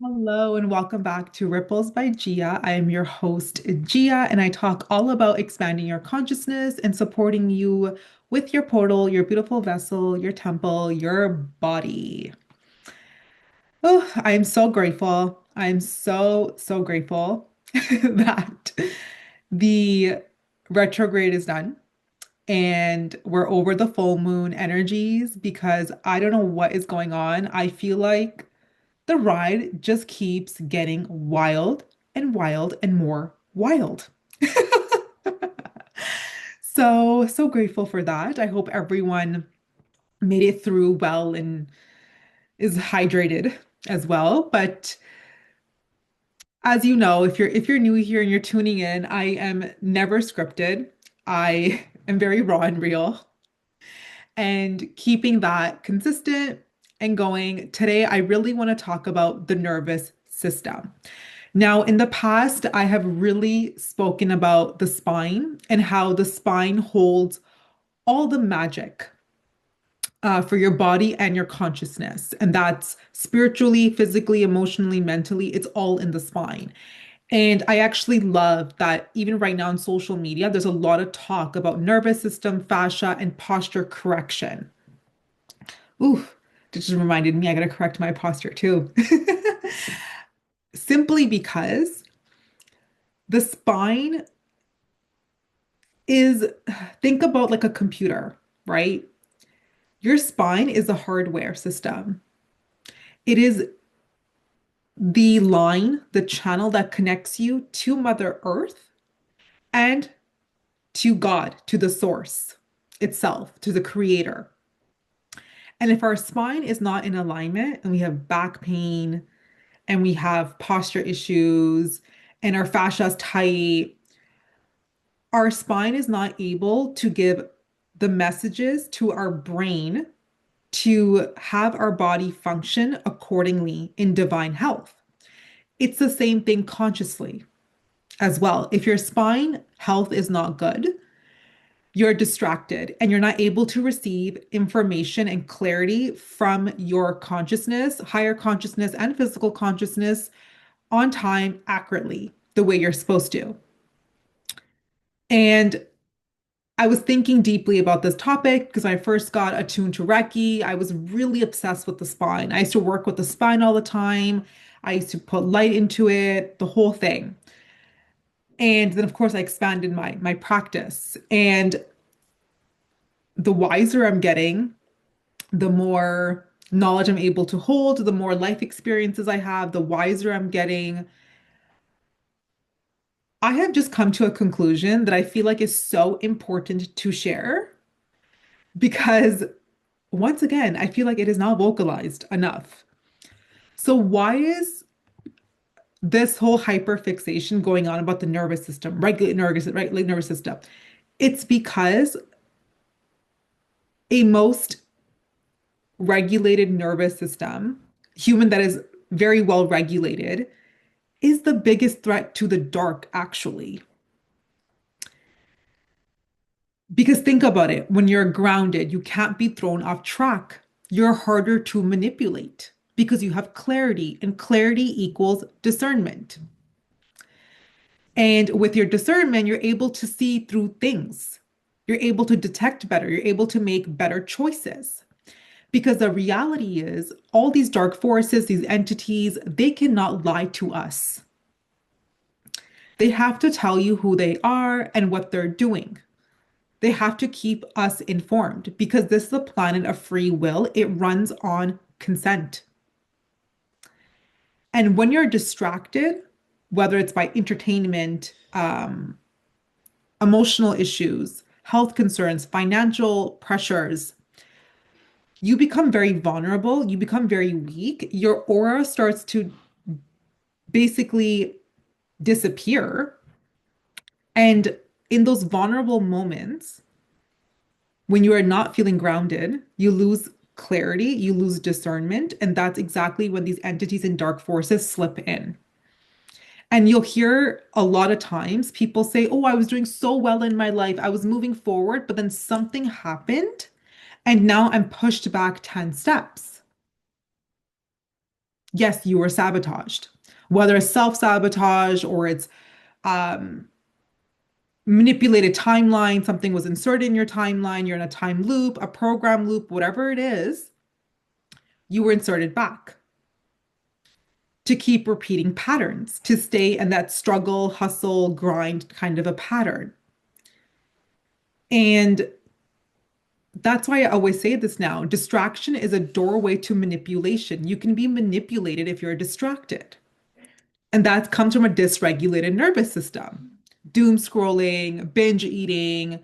Hello and welcome back to Ripples by Gia. I am your host, Gia, and I talk all about expanding your consciousness and supporting you with your portal, your beautiful vessel, your temple, your body. Oh, I am so grateful. I'm so grateful that the retrograde is done and we're over the full moon energies because I don't know what is going on. I feel like the ride just keeps getting wild and more wild. So grateful for that. I hope everyone made it through well and is hydrated as well. But as you know, if you're new here and you're tuning in, I am never scripted. I am very raw and real and keeping that consistent and going. Today, I really want to talk about the nervous system. Now, in the past, I have really spoken about the spine and how the spine holds all the magic for your body and your consciousness. And that's spiritually, physically, emotionally, mentally, it's all in the spine. And I actually love that even right now on social media, there's a lot of talk about nervous system, fascia, and posture correction. Ooh, that just reminded me I gotta correct my posture too. Simply because the spine is, think about like a computer, right? Your spine is a hardware system. It is the line, the channel that connects you to Mother Earth and to God, to the source itself, to the creator. And if our spine is not in alignment and we have back pain and we have posture issues and our fascia is tight, our spine is not able to give the messages to our brain to have our body function accordingly in divine health. It's the same thing consciously as well. If your spine health is not good, you're distracted and you're not able to receive information and clarity from your consciousness, higher consciousness, and physical consciousness on time accurately, the way you're supposed to. And I was thinking deeply about this topic because when I first got attuned to Reiki, I was really obsessed with the spine. I used to work with the spine all the time. I used to put light into it, the whole thing. And then of course I expanded my practice. And the wiser I'm getting, the more knowledge I'm able to hold, the more life experiences I have, the wiser I'm getting. I have just come to a conclusion that I feel like is so important to share because once again, I feel like it is not vocalized enough. So why is this whole hyperfixation going on about the nervous system, regulate nervous system? It's because a most regulated nervous system, human that is very well regulated, is the biggest threat to the dark, actually. Because think about it, when you're grounded, you can't be thrown off track. You're harder to manipulate because you have clarity, and clarity equals discernment. And with your discernment, you're able to see through things. You're able to detect better. You're able to make better choices. Because the reality is, all these dark forces, these entities, they cannot lie to us. They have to tell you who they are and what they're doing. They have to keep us informed because this is a planet of free will. It runs on consent. And when you're distracted, whether it's by entertainment, emotional issues, health concerns, financial pressures, you become very vulnerable. You become very weak. Your aura starts to basically disappear. And in those vulnerable moments, when you are not feeling grounded, you lose clarity, you lose discernment, and that's exactly when these entities and dark forces slip in. And you'll hear a lot of times people say, "Oh, I was doing so well in my life. I was moving forward, but then something happened, and now I'm pushed back 10 steps." Yes, you were sabotaged. Whether it's self-sabotage or it's um, manipulated timeline, something was inserted in your timeline, you're in a time loop, a program loop, whatever it is, you were inserted back to keep repeating patterns, to stay in that struggle, hustle, grind kind of a pattern. And that's why I always say this now. Distraction is a doorway to manipulation. You can be manipulated if you're distracted. And that comes from a dysregulated nervous system. Doom scrolling, binge eating,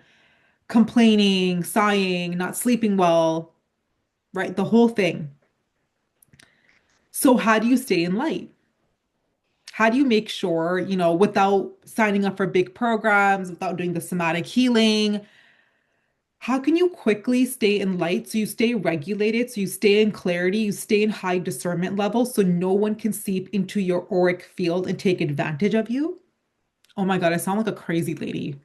complaining, sighing, not sleeping well, right? The whole thing. So, how do you stay in light? How do you make sure, without signing up for big programs, without doing the somatic healing, how can you quickly stay in light so you stay regulated, so you stay in clarity, you stay in high discernment levels so no one can seep into your auric field and take advantage of you? Oh my God, I sound like a crazy lady.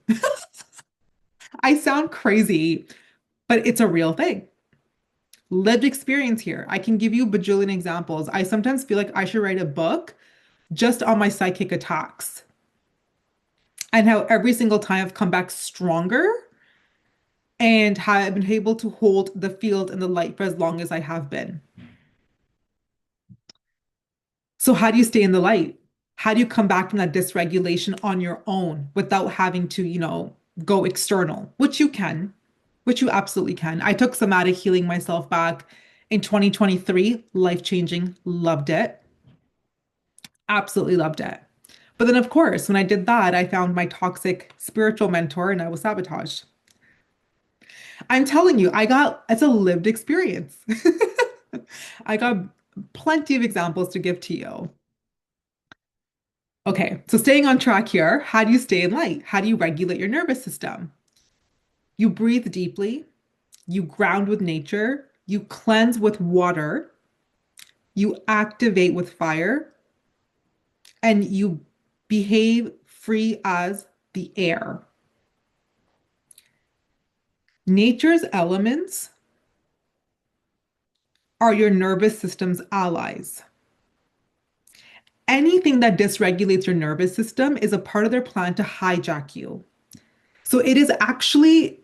I sound crazy, but it's a real thing. Lived experience here. I can give you a bajillion examples. I sometimes feel like I should write a book just on my psychic attacks and how every single time I've come back stronger and how I've been able to hold the field and the light for as long as I have been. So, how do you stay in the light? How do you come back from that dysregulation on your own without having to, go external, which you can, which you absolutely can. I took somatic healing myself back in 2023, life changing, loved it, absolutely loved it. But then, of course, when I did that, I found my toxic spiritual mentor and I was sabotaged. I'm telling you, it's a lived experience. I got plenty of examples to give to you. Okay, so staying on track here, how do you stay in light? How do you regulate your nervous system? You breathe deeply, you ground with nature, you cleanse with water, you activate with fire, and you behave free as the air. Nature's elements are your nervous system's allies. Anything that dysregulates your nervous system is a part of their plan to hijack you. So it is actually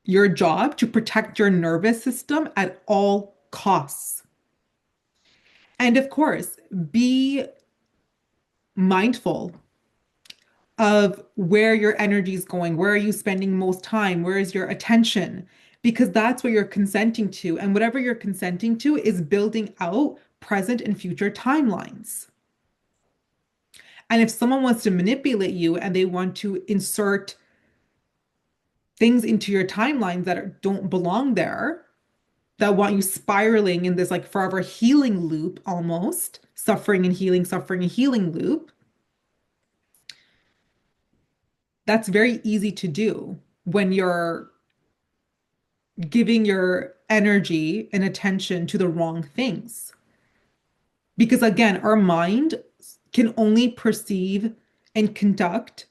your job to protect your nervous system at all costs. And of course, be mindful of where your energy is going. Where are you spending most time? Where is your attention? Because that's what you're consenting to. And whatever you're consenting to is building out present and future timelines. And if someone wants to manipulate you and they want to insert things into your timelines that don't belong there, that want you spiraling in this like forever healing loop almost, suffering and healing loop, that's very easy to do when you're giving your energy and attention to the wrong things. Because again, our mind can only perceive and conduct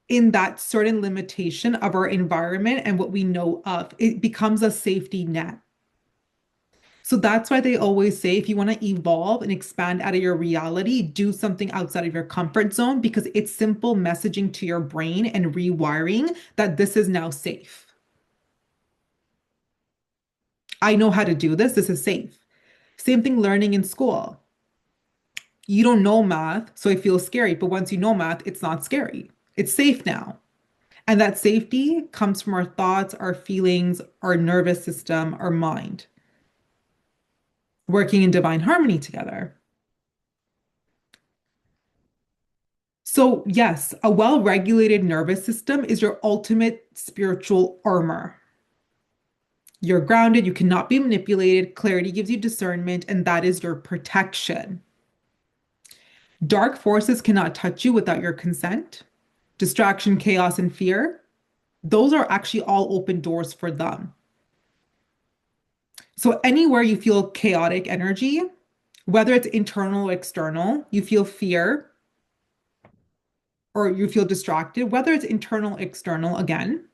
in that certain limitation of our environment and what we know of. It becomes a safety net. So that's why they always say if you want to evolve and expand out of your reality, do something outside of your comfort zone because it's simple messaging to your brain and rewiring that this is now safe. I know how to do this. This is safe. Same thing learning in school. You don't know math, so it feels scary. But once you know math, it's not scary. It's safe now. And that safety comes from our thoughts, our feelings, our nervous system, our mind, working in divine harmony together. So, yes, a well-regulated nervous system is your ultimate spiritual armor. You're grounded, you cannot be manipulated, clarity gives you discernment, and that is your protection. Dark forces cannot touch you without your consent. Distraction, chaos, and fear, those are actually all open doors for them. So anywhere you feel chaotic energy, whether it's internal or external, you feel fear or you feel distracted, whether it's internal, external, again,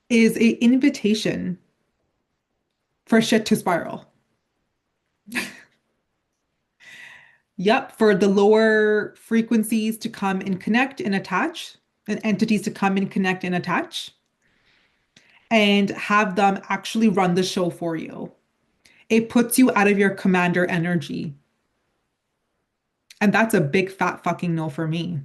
is an invitation for shit to spiral. Yep, for the lower frequencies to come and connect and attach, and entities to come and connect and attach, and have them actually run the show for you. It puts you out of your commander energy. And that's a big fat fucking no for me.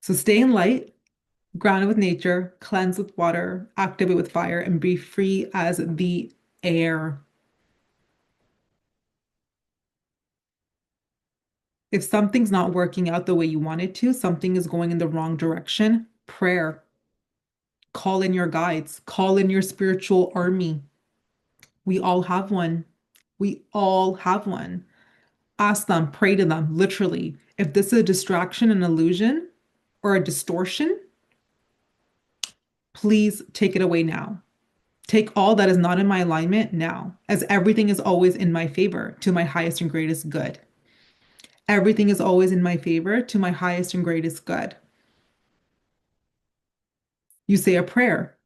So stay in light, grounded with nature, cleanse with water, activate with fire, and be free as the air. If something's not working out the way you want it to, something is going in the wrong direction, prayer. Call in your guides, call in your spiritual army. We all have one. We all have one. Ask them, pray to them, literally. If this is a distraction, an illusion, or a distortion, please take it away now. Take all that is not in my alignment now, as everything is always in my favor to my highest and greatest good. Everything is always in my favor to my highest and greatest good. You say a prayer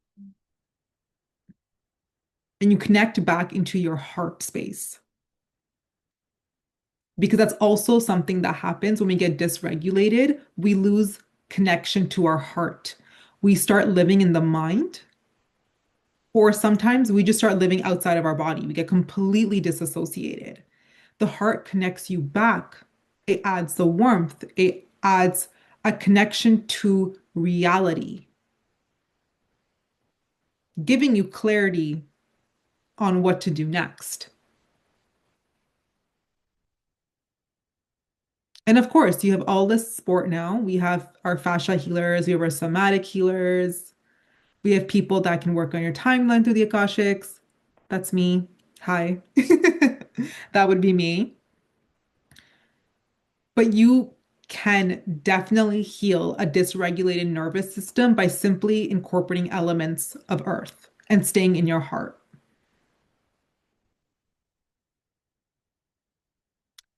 and you connect back into your heart space. Because that's also something that happens when we get dysregulated. We lose connection to our heart. We start living in the mind, or sometimes we just start living outside of our body. We get completely disassociated. The heart connects you back. It adds the warmth, it adds a connection to reality, giving you clarity on what to do next. And of course, you have all this support now. We have our fascia healers, we have our somatic healers, we have people that can work on your timeline through the Akashics. That's me. Hi. That would be me. But you can definitely heal a dysregulated nervous system by simply incorporating elements of earth and staying in your heart.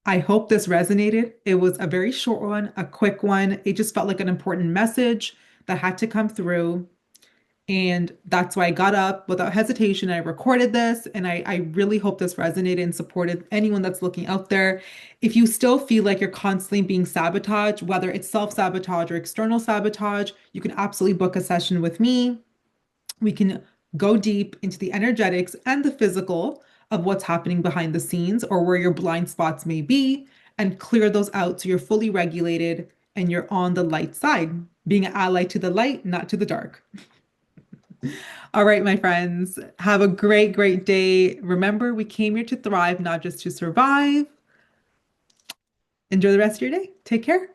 I hope this resonated. It was a very short one, a quick one. It just felt like an important message that had to come through. And that's why I got up without hesitation. I recorded this, and I really hope this resonated and supported anyone that's looking out there. If you still feel like you're constantly being sabotaged, whether it's self-sabotage or external sabotage, you can absolutely book a session with me. We can go deep into the energetics and the physical of what's happening behind the scenes or where your blind spots may be and clear those out so you're fully regulated and you're on the light side, being an ally to the light, not to the dark. All right, my friends, have a great, great day. Remember, we came here to thrive, not just to survive. Enjoy the rest of your day. Take care.